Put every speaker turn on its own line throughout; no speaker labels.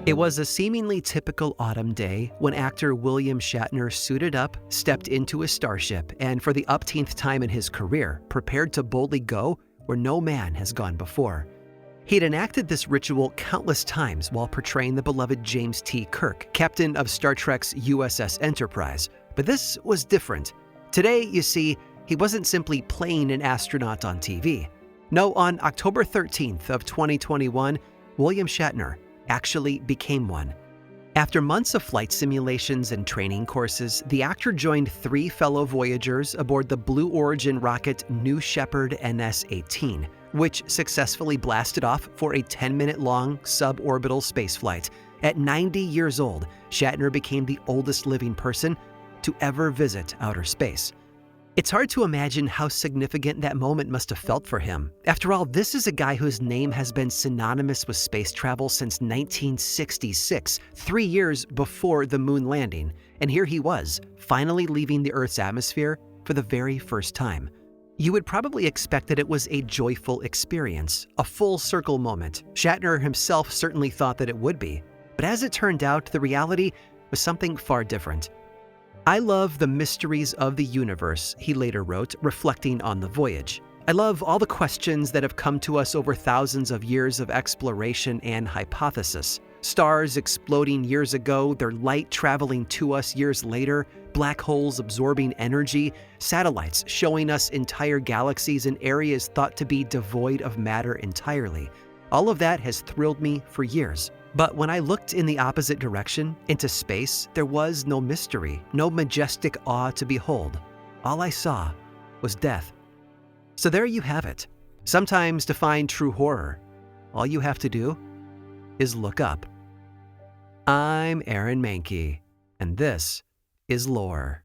It was a seemingly typical autumn day when actor William Shatner suited up, stepped into his starship, and for the upteenth time in his career, prepared to boldly go where no man has gone before. He'd enacted this ritual countless times while portraying the beloved James T. Kirk, captain of Star Trek's USS Enterprise, but this was different. Today, you see, he wasn't simply playing an astronaut on TV. No, on October 13th of 2021, William Shatner actually became one. After months of flight simulations and training courses, the actor joined 3 fellow Voyagers aboard the Blue Origin rocket New Shepard NS-18, which successfully blasted off for a 10-minute-long suborbital spaceflight. At 90 years old, Shatner became the oldest living person to ever visit outer space. It's hard to imagine how significant that moment must have felt for him. After all, this is a guy whose name has been synonymous with space travel since 1966, 3 years before the moon landing, and here he was, finally leaving the Earth's atmosphere for the very first time. You would probably expect that it was a joyful experience, a full circle moment. Shatner himself certainly thought that it would be, but as it turned out, the reality was something far different. "I love the mysteries of the universe," he later wrote, reflecting on the voyage. "I love all the questions that have come to us over thousands of years of exploration and hypothesis. Stars exploding years ago, their light traveling to us years later, black holes absorbing energy, satellites showing us entire galaxies in areas thought to be devoid of matter entirely. All of that has thrilled me for years. But when I looked in the opposite direction, into space, there was no mystery, no majestic awe to behold. All I saw was death." So there you have it. Sometimes to find true horror, all you have to do is look up. I'm Aaron Mahnke, and this is Lore.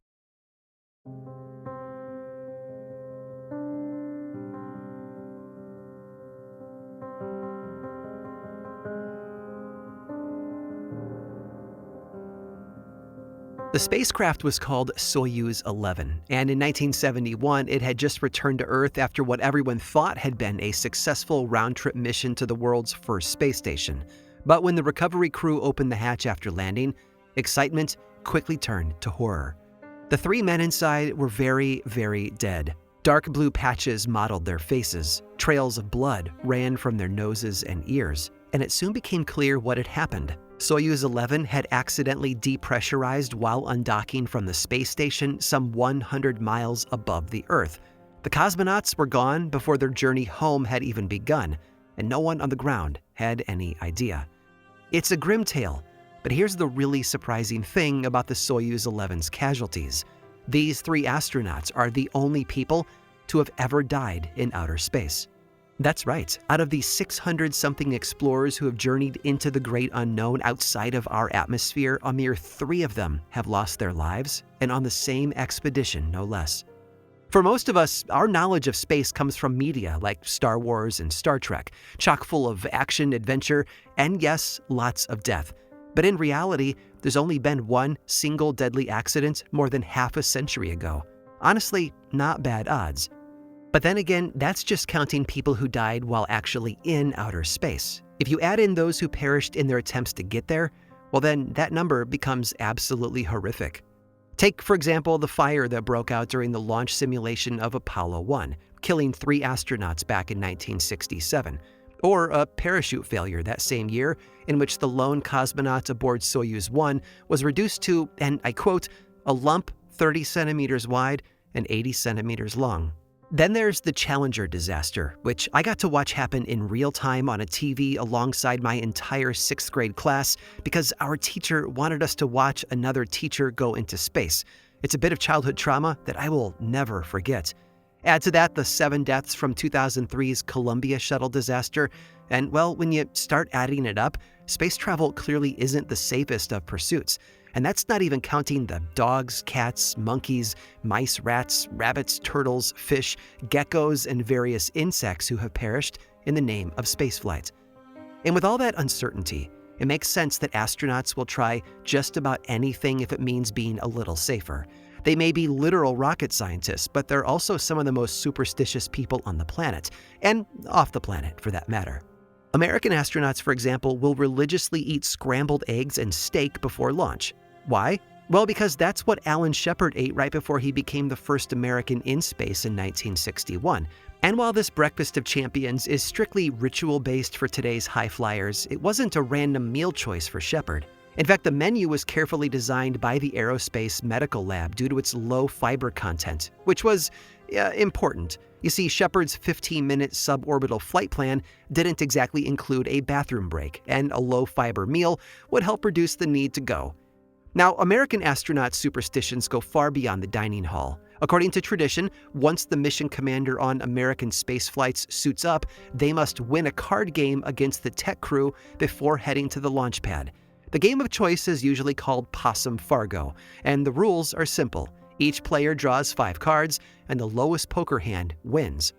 The spacecraft was called Soyuz 11, and in 1971 it had just returned to Earth after what everyone thought had been a successful round-trip mission to the world's first space station. But when the recovery crew opened the hatch after landing, excitement quickly turned to horror. The 3 men inside were very, very dead. Dark blue patches mottled their faces, trails of blood ran from their noses and ears, and it soon became clear what had happened. Soyuz 11 had accidentally depressurized while undocking from the space station some 100 miles above the Earth. The cosmonauts were gone before their journey home had even begun, and no one on the ground had any idea. It's a grim tale, but here's the really surprising thing about the Soyuz 11's casualties. These 3 astronauts are the only people to have ever died in outer space. That's right. Out of the 600-something explorers who have journeyed into the great unknown outside of our atmosphere, a mere 3 of them have lost their lives, and on the same expedition, no less. For most of us, our knowledge of space comes from media like Star Wars and Star Trek, chock full of action, adventure, and yes, lots of death. But in reality, there's only been one single deadly accident more than half a century ago. Honestly, not bad odds. But then again, that's just counting people who died while actually in outer space. If you add in those who perished in their attempts to get there, well then that number becomes absolutely horrific. Take, for example, the fire that broke out during the launch simulation of Apollo 1, killing 3 astronauts back in 1967, or a parachute failure that same year in which the lone cosmonaut aboard Soyuz 1 was reduced to, and I quote, "a lump 30 centimeters wide and 80 centimeters long." Then there's the Challenger disaster, which I got to watch happen in real time on a TV alongside my entire 6th grade class because our teacher wanted us to watch another teacher go into space. It's a bit of childhood trauma that I will never forget. Add to that the 7 deaths from 2003's Columbia shuttle disaster, and well, when you start adding it up, space travel clearly isn't the safest of pursuits. And that's not even counting the dogs, cats, monkeys, mice, rats, rabbits, turtles, fish, geckos, and various insects who have perished in the name of spaceflight. And with all that uncertainty, it makes sense that astronauts will try just about anything if it means being a little safer. They may be literal rocket scientists, but they're also some of the most superstitious people on the planet, and off the planet for that matter. American astronauts, for example, will religiously eat scrambled eggs and steak before launch. Why? Well, because that's what Alan Shepard ate right before he became the first American in space in 1961. And while this breakfast of champions is strictly ritual-based for today's high flyers, it wasn't a random meal choice for Shepard. In fact, the menu was carefully designed by the Aerospace Medical Lab due to its low fiber content, which was important. You see, Shepard's 15-minute suborbital flight plan didn't exactly include a bathroom break, and a low-fiber meal would help reduce the need to go. Now, American astronaut superstitions go far beyond the dining hall. According to tradition, once the mission commander on American space flights suits up, they must win a card game against the tech crew before heading to the launch pad. The game of choice is usually called Possum Fargo, and the rules are simple. Each player draws 5 cards, and the lowest poker hand wins.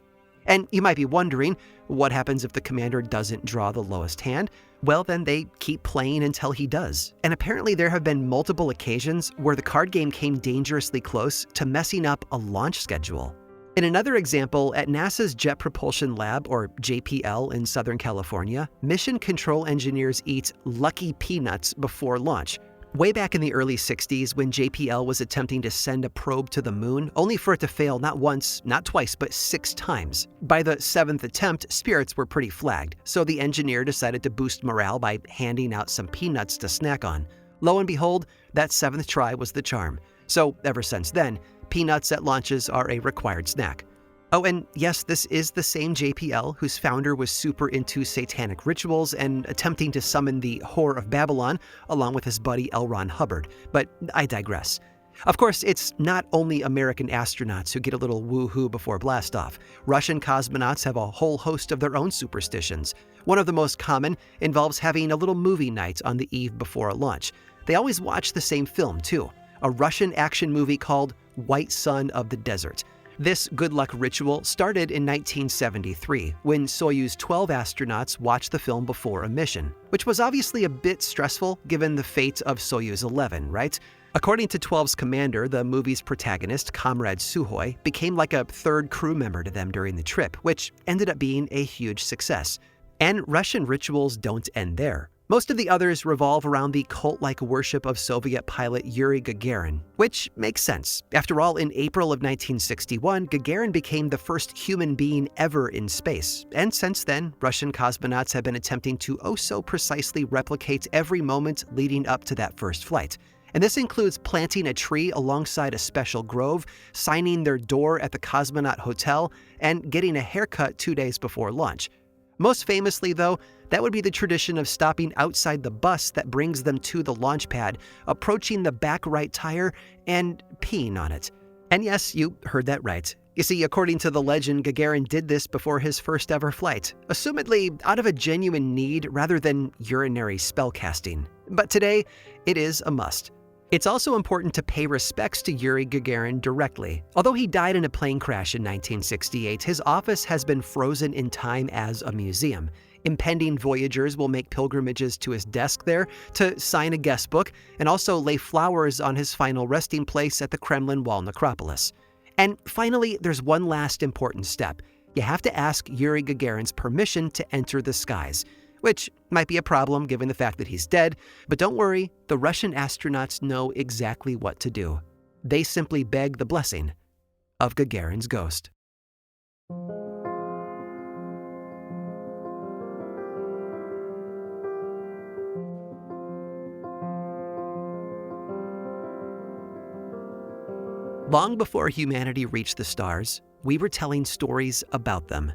And you might be wondering, what happens if the commander doesn't draw the lowest hand? Well, then they keep playing until he does. And apparently there have been multiple occasions where the card game came dangerously close to messing up a launch schedule. In another example, at NASA's Jet Propulsion Lab, or JPL in Southern California, mission control engineers eat Lucky Peanuts before launch. Way back in the early 60s, when JPL was attempting to send a probe to the moon, only for it to fail not once, not twice, but 6 times. By the 7th attempt, spirits were pretty flagged, so the engineer decided to boost morale by handing out some peanuts to snack on. Lo and behold, that 7th try was the charm. So ever since then, peanuts at launches are a required snack. Oh, and yes, this is the same JPL whose founder was super into satanic rituals and attempting to summon the Whore of Babylon along with his buddy L. Ron Hubbard, but I digress. Of course, it's not only American astronauts who get a little woo-hoo before blastoff. Russian cosmonauts have a whole host of their own superstitions. One of the most common involves having a little movie night on the eve before a launch. They always watch the same film, too, a Russian action movie called White Sun of the Desert. This good luck ritual started in 1973, when Soyuz 12 astronauts watched the film before a mission, which was obviously a bit stressful given the fate of Soyuz 11, right? According to 12's commander, the movie's protagonist, Comrade Sukhoi, became like a third crew member to them during the trip, which ended up being a huge success. And Russian rituals don't end there. Most of the others revolve around the cult-like worship of Soviet pilot Yuri Gagarin, which makes sense. After all, in April of 1961, Gagarin became the first human being ever in space, and since then, Russian cosmonauts have been attempting to so precisely replicate every moment leading up to that first flight. And this includes planting a tree alongside a special grove, signing their door at the Cosmonaut Hotel, and getting a haircut 2 days before launch. Most famously, though, that would be the tradition of stopping outside the bus that brings them to the launch pad, approaching the back right tire, and peeing on it. And yes, you heard that right. You see, according to the legend, Gagarin did this before his first ever flight, assumedly out of a genuine need rather than urinary spellcasting. But today, it is a must. It's also important to pay respects to Yuri Gagarin directly. Although he died in a plane crash in 1968, his office has been frozen in time as a museum. Impending voyagers will make pilgrimages to his desk there to sign a guest book and also lay flowers on his final resting place at the Kremlin Wall necropolis. And finally, there's one last important step. You have to ask Yuri Gagarin's permission to enter the skies, which might be a problem given the fact that he's dead, but don't worry, the Russian astronauts know exactly what to do. They simply beg the blessing of Gagarin's ghost. Long before humanity reached the stars, we were telling stories about them.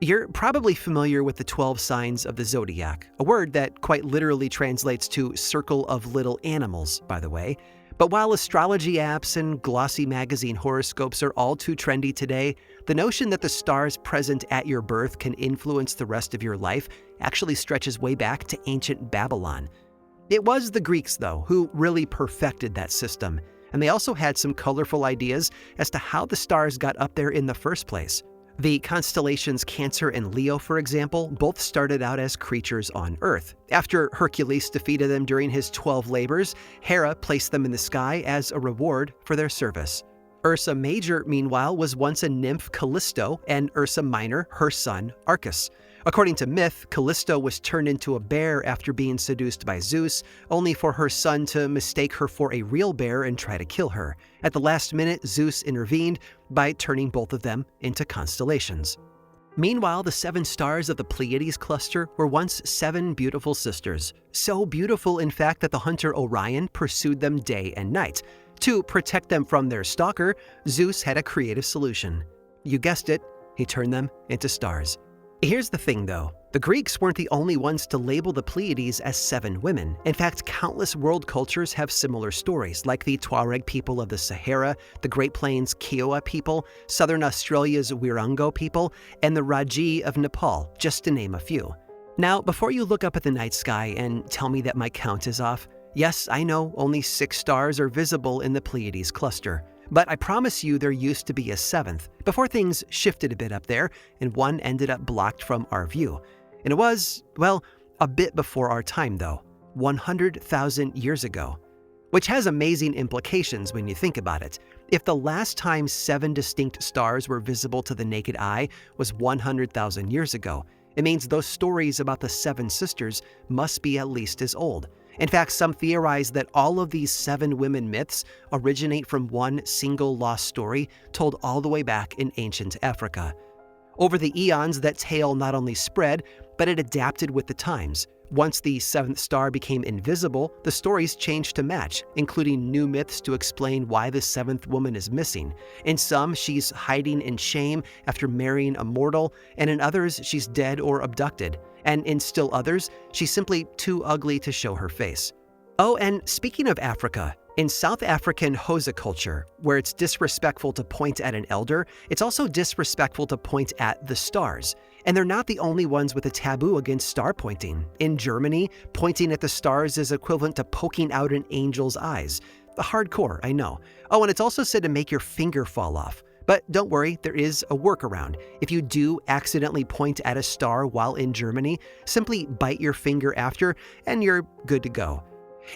You're probably familiar with the 12 signs of the zodiac, a word that quite literally translates to circle of little animals, by the way. But while astrology apps and glossy magazine horoscopes are all too trendy today, the notion that the stars present at your birth can influence the rest of your life actually stretches way back to ancient Babylon. It was the Greeks, though, who really perfected that system, and they also had some colorful ideas as to how the stars got up there in the first place. The constellations Cancer and Leo, for example, both started out as creatures on Earth. After Hercules defeated them during his 12 labors, Hera placed them in the sky as a reward for their service. Ursa Major, meanwhile, was once a nymph Callisto, and Ursa Minor, her son, Arcus. According to myth, Callisto was turned into a bear after being seduced by Zeus, only for her son to mistake her for a real bear and try to kill her. At the last minute, Zeus intervened by turning both of them into constellations. Meanwhile, the 7 stars of the Pleiades cluster were once 7 beautiful sisters. So beautiful, in fact, that the hunter Orion pursued them day and night. To protect them from their stalker, Zeus had a creative solution. You guessed it, he turned them into stars. Here's the thing though, the Greeks weren't the only ones to label the Pleiades as 7 women. In fact, countless world cultures have similar stories, like the Tuareg people of the Sahara, the Great Plains Kiowa people, Southern Australia's Wirango people, and the Raji of Nepal, just to name a few. Now, before you look up at the night sky and tell me that my count is off, yes, I know only 6 stars are visible in the Pleiades cluster. But I promise you there used to be a 7th, before things shifted a bit up there, and one ended up blocked from our view. And it was, well, a bit before our time though, 100,000 years ago. Which has amazing implications when you think about it. If the last time 7 distinct stars were visible to the naked eye was 100,000 years ago, it means those stories about the 7 sisters must be at least as old. In fact, some theorize that all of these 7 women myths originate from one single lost story told all the way back in ancient Africa. Over the eons, that tale not only spread, but it adapted with the times. Once the 7th star became invisible, the stories changed to match, including new myths to explain why the 7th woman is missing. In some, she's hiding in shame after marrying a mortal, and in others, she's dead or abducted. And in still others, she's simply too ugly to show her face. Oh, and speaking of Africa, in South African Xhosa culture, where it's disrespectful to point at an elder, it's also disrespectful to point at the stars. And they're not the only ones with a taboo against star pointing. In Germany, pointing at the stars is equivalent to poking out an angel's eyes. Hardcore, I know. Oh, and it's also said to make your finger fall off. But don't worry, there is a workaround. If you do accidentally point at a star while in Germany, simply bite your finger after, and you're good to go.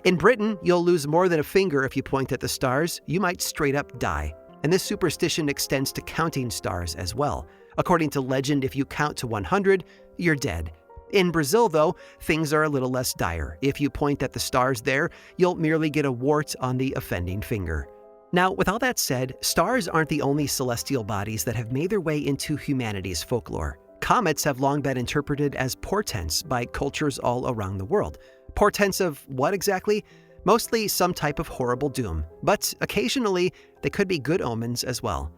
In Britain, you'll lose more than a finger if you point at the stars. You might straight up die. And this superstition extends to counting stars as well. According to legend, if you count to 100, you're dead. In Brazil, though, things are a little less dire. If you point at the stars there, you'll merely get a wart on the offending finger. Now, with all that said, stars aren't the only celestial bodies that have made their way into humanity's folklore. Comets have long been interpreted as portents by cultures all around the world. Portents of what exactly? Mostly some type of horrible doom, but occasionally they could be good omens as well.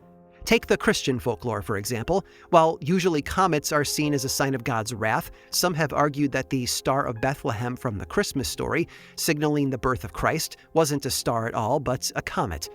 Take the Christian folklore, for example. While usually comets are seen as a sign of God's wrath, some have argued that the Star of Bethlehem from the Christmas story, signaling the birth of Christ, wasn't a star at all, but a comet.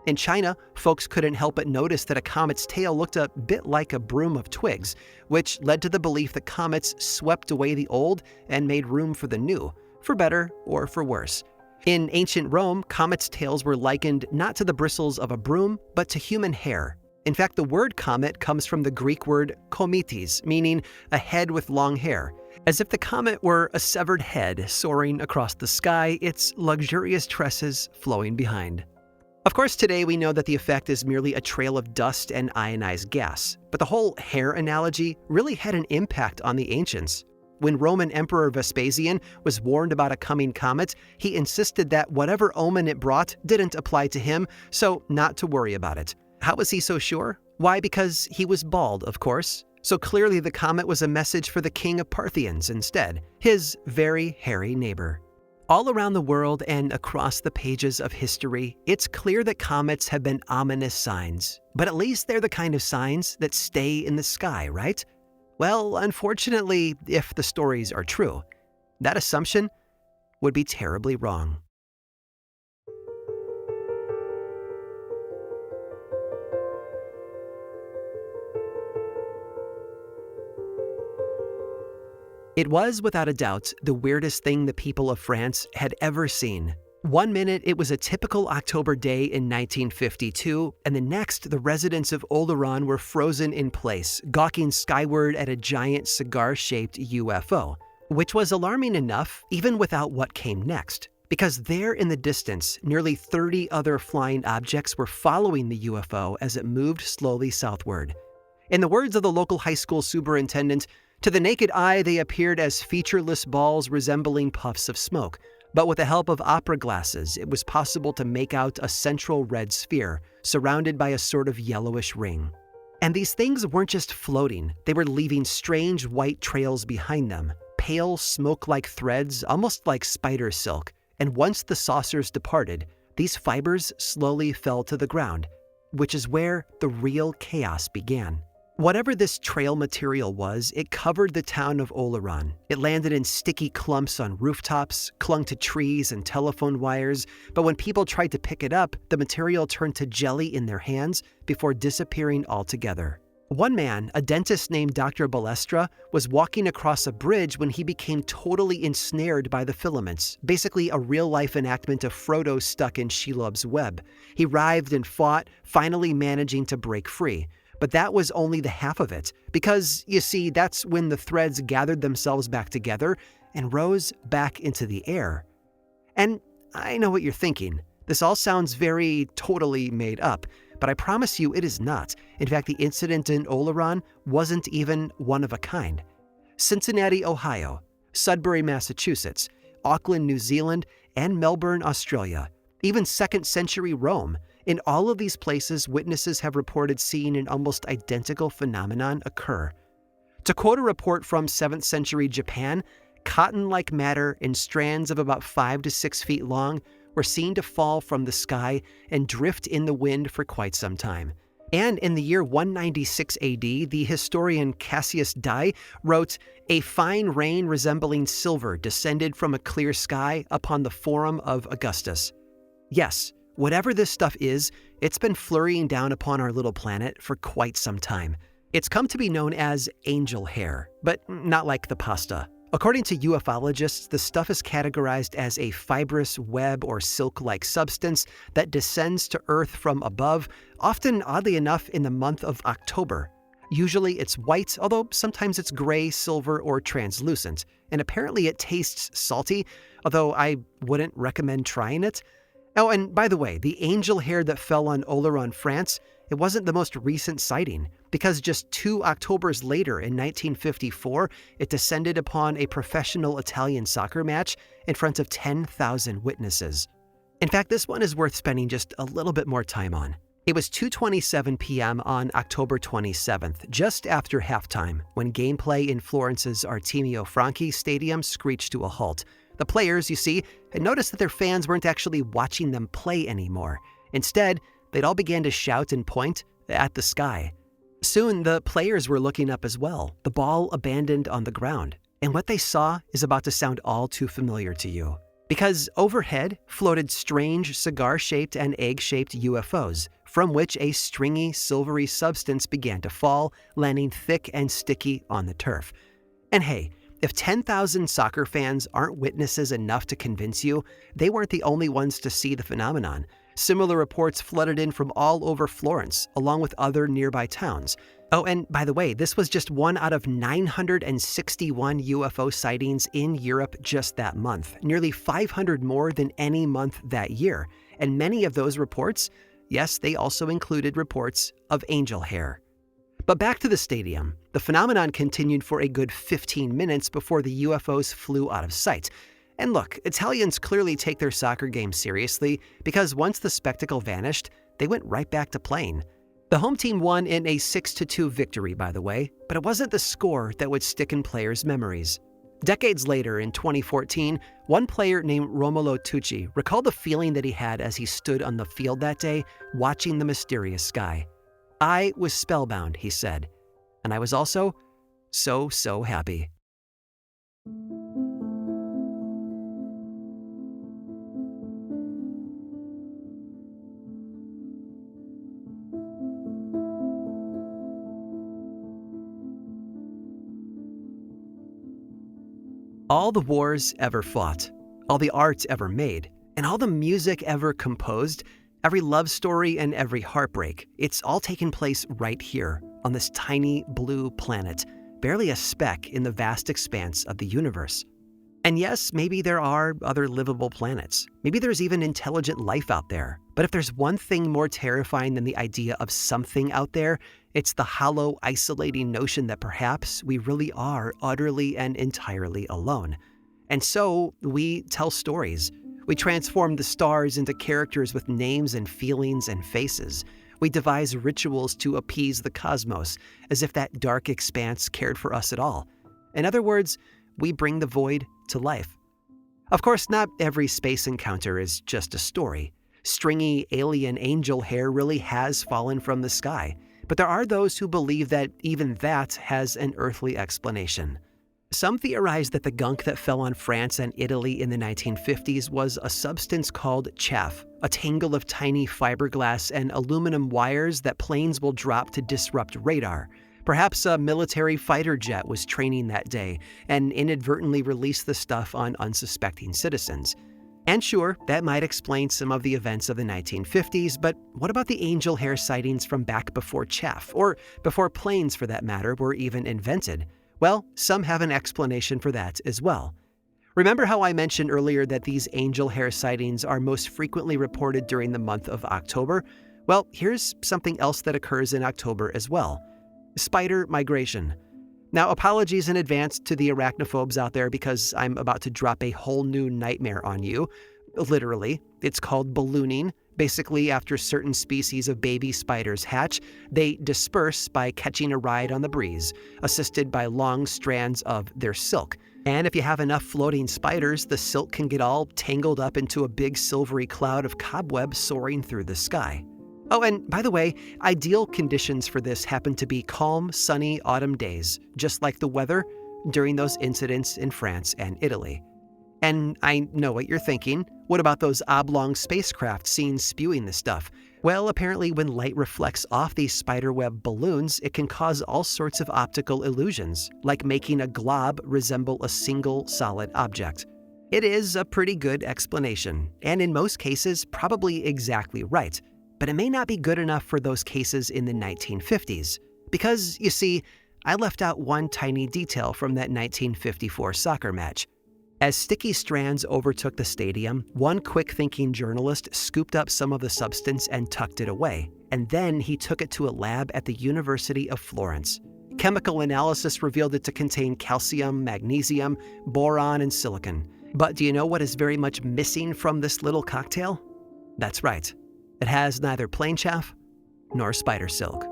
In China, folks couldn't help but notice that a comet's tail looked a bit like a broom of twigs, which led to the belief that comets swept away the old and made room for the new, for better or for worse. In ancient Rome, comets' tails were likened not to the bristles of a broom, but to human hair. In fact, the word comet comes from the Greek word komites, meaning a head with long hair. As if the comet were a severed head soaring across the sky, its luxurious tresses flowing behind. Of course, today we know that the effect is merely a trail of dust and ionized gas, but the whole hair analogy really had an impact on the ancients. When Roman Emperor Vespasian was warned about a coming comet, he insisted that whatever omen it brought didn't apply to him, so not to worry about it. How was he so sure? Why, because he was bald, of course. So clearly the comet was a message for the king of Parthians instead, his very hairy neighbor. All around the world and across the pages of history, it's clear that comets have been ominous signs. But at least they're the kind of signs that stay in the sky, right? Well, unfortunately, if the stories are true, that assumption would be terribly wrong. It was, without a doubt, the weirdest thing the people of France had ever seen. One minute, it was a typical October day in 1952, and the next, the residents of Oloron were frozen in place, gawking skyward at a giant cigar-shaped UFO, which was alarming enough even without what came next, because there in the distance, nearly 30 other flying objects were following the UFO as it moved slowly southward. In the words of the local high school superintendent, To the naked eye, they appeared as featureless balls resembling puffs of smoke, but with the help of opera glasses, it was possible to make out a central red sphere, surrounded by a sort of yellowish ring. And these things weren't just floating, they were leaving strange white trails behind them, pale smoke-like threads, almost like spider silk, and once the saucers departed, these fibers slowly fell to the ground, which is where the real chaos began. Whatever this trail material was, it covered the town of Oleron. It landed in sticky clumps on rooftops, clung to trees and telephone wires, but when people tried to pick it up, the material turned to jelly in their hands before disappearing altogether. One man, a dentist named Dr. Balestra, was walking across a bridge when he became totally ensnared by the filaments, basically a real-life enactment of Frodo stuck in Shelob's web. He writhed and fought, finally managing to break free. But that was only the half of it, because, you see, that's when the threads gathered themselves back together and rose back into the air. And I know what you're thinking. This all sounds very totally made up, but I promise you it is not. In fact, the incident in Oleron wasn't even one of a kind. Cincinnati, Ohio, Sudbury, Massachusetts, Auckland, New Zealand, and Melbourne, Australia, even 2nd century Rome. In all of these places, witnesses have reported seeing an almost identical phenomenon occur. To quote a report from 7th century Japan, cotton-like matter in strands of about 5 to 6 feet long were seen to fall from the sky and drift in the wind for quite some time. And in the year 196 AD, the historian Cassius Dio wrote, "A fine rain resembling silver descended from a clear sky upon the Forum of Augustus." Yes, whatever this stuff is, it's been flurrying down upon our little planet for quite some time. It's come to be known as angel hair, but not like the pasta. According to ufologists, the stuff is categorized as a fibrous web or silk-like substance that descends to Earth from above, often, oddly enough, in the month of October. Usually it's white, although sometimes it's gray, silver, or translucent, and apparently it tastes salty, although I wouldn't recommend trying it. Oh, and by the way, the angel hair that fell on Oleron, France, it wasn't the most recent sighting, because just 2 Octobers later in 1954, it descended upon a professional Italian soccer match in front of 10,000 witnesses. In fact, this one is worth spending just a little bit more time on. It was 2:27 p.m. on October 27th, just after halftime, when gameplay in Florence's Artemio Franchi Stadium screeched to a halt. The players, you see, had noticed that their fans weren't actually watching them play anymore. Instead, they'd all began to shout and point at the sky. Soon, the players were looking up as well, the ball abandoned on the ground. And what they saw is about to sound all too familiar to you. Because overhead floated strange cigar-shaped and egg-shaped UFOs, from which a stringy, silvery substance began to fall, landing thick and sticky on the turf. And hey, if 10,000 soccer fans aren't witnesses enough to convince you, they weren't the only ones to see the phenomenon. Similar reports flooded in from all over Florence, along with other nearby towns. Oh, and by the way, this was just one out of 961 UFO sightings in Europe just that month, nearly 500 more than any month that year. And many of those reports, yes, they also included reports of angel hair. But back to the stadium. The phenomenon continued for a good 15 minutes before the UFOs flew out of sight. And look, Italians clearly take their soccer game seriously, because once the spectacle vanished, they went right back to playing. The home team won in a 6-2 victory, by the way, but it wasn't the score that would stick in players' memories. Decades later, in 2014, one player named Romolo Tucci recalled the feeling that he had as he stood on the field that day, watching the mysterious sky. "I was spellbound," he said, "and I was also so happy." All the wars ever fought, all the art ever made, and all the music ever composed, every love story and every heartbreak, it's all taken place right here, on this tiny blue planet, barely a speck in the vast expanse of the universe. And yes, maybe there are other livable planets. Maybe there's even intelligent life out there. But if there's one thing more terrifying than the idea of something out there, It's the hollow, isolating notion that perhaps we really are utterly and entirely alone. And so we tell stories. We transform the stars into characters with names and feelings and faces. We devise rituals to appease the cosmos, as if that dark expanse cared for us at all. In other words, we bring the void to life. Of course, not every space encounter is just a story. Stringy alien angel hair really has fallen from the sky, but there are those who believe that even that has an earthly explanation. Some theorize that the gunk that fell on France and Italy in the 1950s was a substance called chaff, a tangle of tiny fiberglass and aluminum wires that planes will drop to disrupt radar. Perhaps a military fighter jet was training that day and inadvertently released the stuff on unsuspecting citizens. And sure, that might explain some of the events of the 1950s, but what about the angel hair sightings from back before chaff, or before planes for that matter, were even invented? Well, some have an explanation for that as well. Remember how I mentioned earlier that these angel hair sightings are most frequently reported during the month of October? Well, here's something else that occurs in October as well. Spider migration. Now, apologies in advance to the arachnophobes out there because I'm about to drop a whole new nightmare on you. Literally, it's called ballooning. Basically, after certain species of baby spiders hatch, they disperse by catching a ride on the breeze, assisted by long strands of their silk. And if you have enough floating spiders, the silk can get all tangled up into a big silvery cloud of cobweb soaring through the sky. Oh, and by the way, ideal conditions for this happen to be calm, sunny autumn days, just like the weather during those incidents in France and Italy. And I know what you're thinking. What about those oblong spacecraft seen spewing this stuff? Well, apparently when light reflects off these spiderweb balloons, it can cause all sorts of optical illusions, like making a glob resemble a single solid object. It is a pretty good explanation, and in most cases, probably exactly right. But it may not be good enough for those cases in the 1950s. Because, you see, I left out one tiny detail from that 1954 soccer match. As sticky strands overtook the stadium, one quick-thinking journalist scooped up some of the substance and tucked it away, and then he took it to a lab at the University of Florence. Chemical analysis revealed it to contain calcium, magnesium, boron, and silicon. But do you know what is very much missing from this little cocktail? That's right. It has neither plane chaff nor spider silk.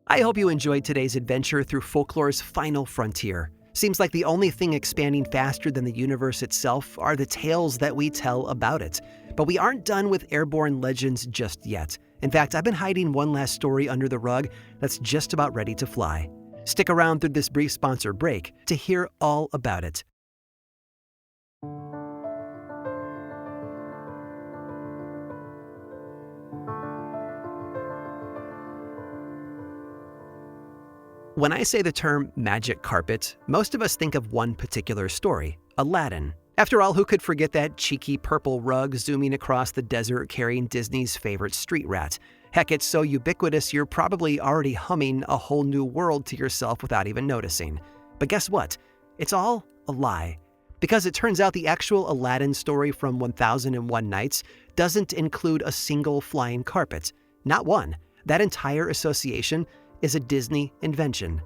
I hope you enjoyed today's adventure through Folklore's final frontier. Seems like the only thing expanding faster than the universe itself are the tales that we tell about it. But we aren't done with airborne legends just yet. In fact, I've been hiding one last story under the rug that's just about ready to fly. Stick around through this brief sponsor break to hear all about it. When I say the term magic carpet, most of us think of one particular story, Aladdin. After all, who could forget that cheeky purple rug zooming across the desert carrying Disney's favorite street rat? Heck, it's so ubiquitous you're probably already humming a whole new world to yourself without even noticing. But guess what? It's all a lie. Because it turns out the actual Aladdin story from 1001 Nights doesn't include a single flying carpet. Not one. That entire association is a Disney invention.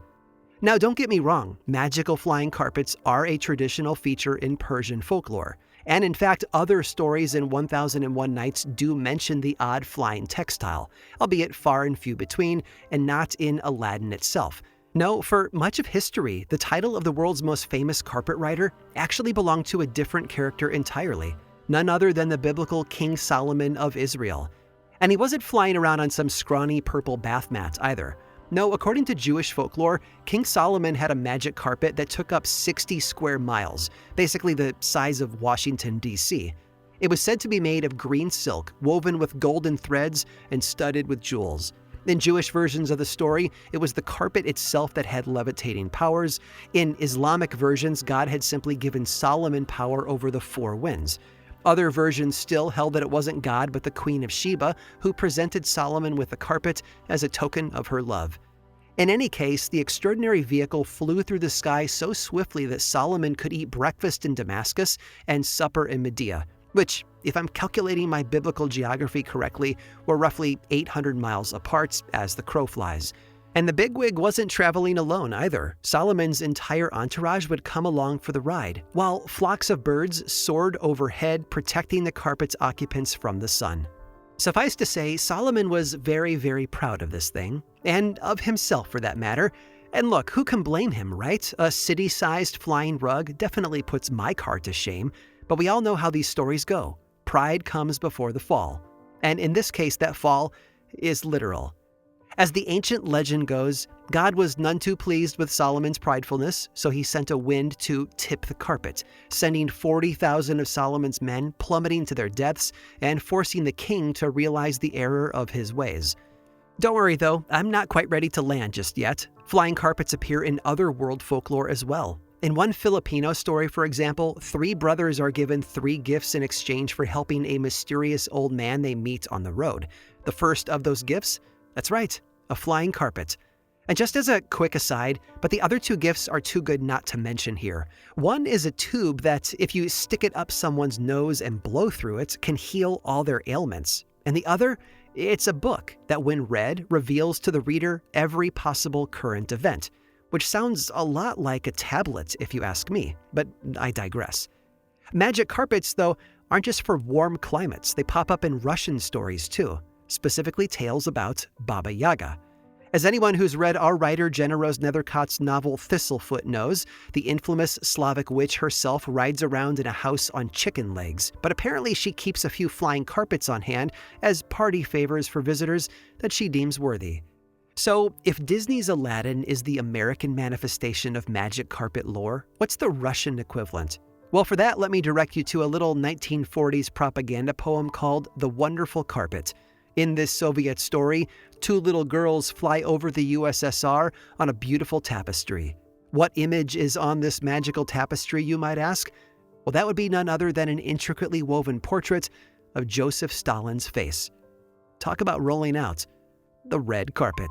Now, don't get me wrong, magical flying carpets are a traditional feature in Persian folklore. And in fact, other stories in 1001 Nights do mention the odd flying textile, albeit far and few between, and not in Aladdin itself. No, for much of history, the title of the world's most famous carpet rider actually belonged to a different character entirely, none other than the biblical King Solomon of Israel. And he wasn't flying around on some scrawny purple bath mat either. No, according to Jewish folklore, King Solomon had a magic carpet that took up 60 square miles, basically the size of Washington, D.C. It was said to be made of green silk, woven with golden threads and studded with jewels. In Jewish versions of the story, it was the carpet itself that had levitating powers. In Islamic versions, God had simply given Solomon power over the four winds. Other versions still held that it wasn't God but the Queen of Sheba who presented Solomon with the carpet as a token of her love. In any case, the extraordinary vehicle flew through the sky so swiftly that Solomon could eat breakfast in Damascus and supper in Media, which, if I'm calculating my biblical geography correctly, were roughly 800 miles apart as the crow flies. And the bigwig wasn't traveling alone either. Solomon's entire entourage would come along for the ride, while flocks of birds soared overhead, protecting the carpet's occupants from the sun. Suffice to say, Solomon was very, very proud of this thing, and of himself for that matter. And look, who can blame him, right? A city-sized flying rug definitely puts my car to shame, but we all know how these stories go. Pride comes before the fall. And in this case, that fall is literal. As the ancient legend goes, God was none too pleased with Solomon's pridefulness, so he sent a wind to tip the carpet, sending 40,000 of Solomon's men plummeting to their deaths and forcing the king to realize the error of his ways. Don't worry though, I'm not quite ready to land just yet. Flying carpets appear in other world folklore as well. In one Filipino story, for example, 3 brothers are given 3 gifts in exchange for helping a mysterious old man they meet on the road. The first of those gifts? That's right, a flying carpet. And just as a quick aside, but the other 2 gifts are too good not to mention here. One is a tube that, if you stick it up someone's nose and blow through it, can heal all their ailments. And the other, it's a book that, when read, reveals to the reader every possible current event, which sounds a lot like a tablet if you ask me, but I digress. Magic carpets, though, aren't just for warm climates. They pop up in Russian stories too, specifically tales about Baba Yaga. As anyone who's read our writer Jenna Rose Nethercott's novel Thistlefoot knows, the infamous Slavic witch herself rides around in a house on chicken legs, but apparently she keeps a few flying carpets on hand as party favors for visitors that she deems worthy. So, if Disney's Aladdin is the American manifestation of magic carpet lore, what's the Russian equivalent? Well, for that, let me direct you to a little 1940s propaganda poem called The Wonderful Carpet. In this Soviet story, 2 little girls fly over the USSR on a beautiful tapestry. What image is on this magical tapestry, you might ask? Well, that would be none other than an intricately woven portrait of Joseph Stalin's face. Talk about rolling out the red carpet.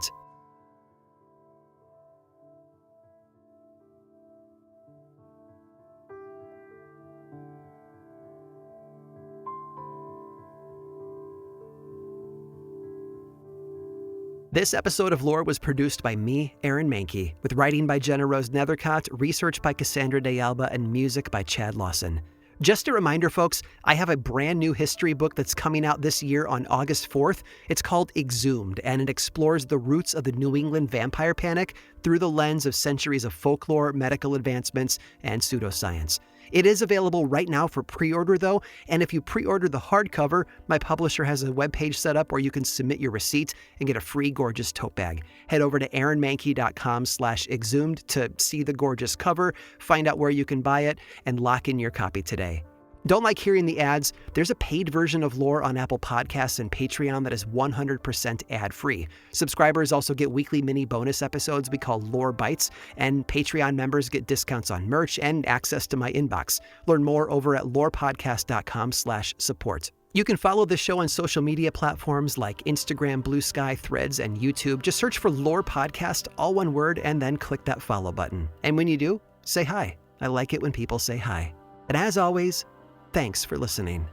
This episode of Lore was produced by me, Aaron Mahnke, with writing by Jenna Rose Nethercott, research by Cassandra De Alba, and music by Chad Lawson. Just a reminder, folks, I have a brand new history book that's coming out this year on August 4th. It's called EXHUMED, and it explores the roots of the New England vampire panic through the lens of centuries of folklore, medical advancements, and pseudoscience. It is available right now for pre-order, though, and if you pre-order the hardcover, my publisher has a webpage set up where you can submit your receipt and get a free gorgeous tote bag. Head over to aaronmahnke.com/exhumed to see the gorgeous cover, find out where you can buy it, and lock in your copy today. Don't like hearing the ads? There's a paid version of Lore on Apple Podcasts and Patreon that is 100% ad-free. Subscribers also get weekly mini bonus episodes we call Lore Bites, and Patreon members get discounts on merch and access to my inbox. Learn more over at lorepodcast.com/support. You can follow the show on social media platforms like Instagram, Blue Sky, Threads, and YouTube. Just search for Lore Podcast, all one word, and then click that follow button. And when you do, say hi. I like it when people say hi. And as always, thanks for listening.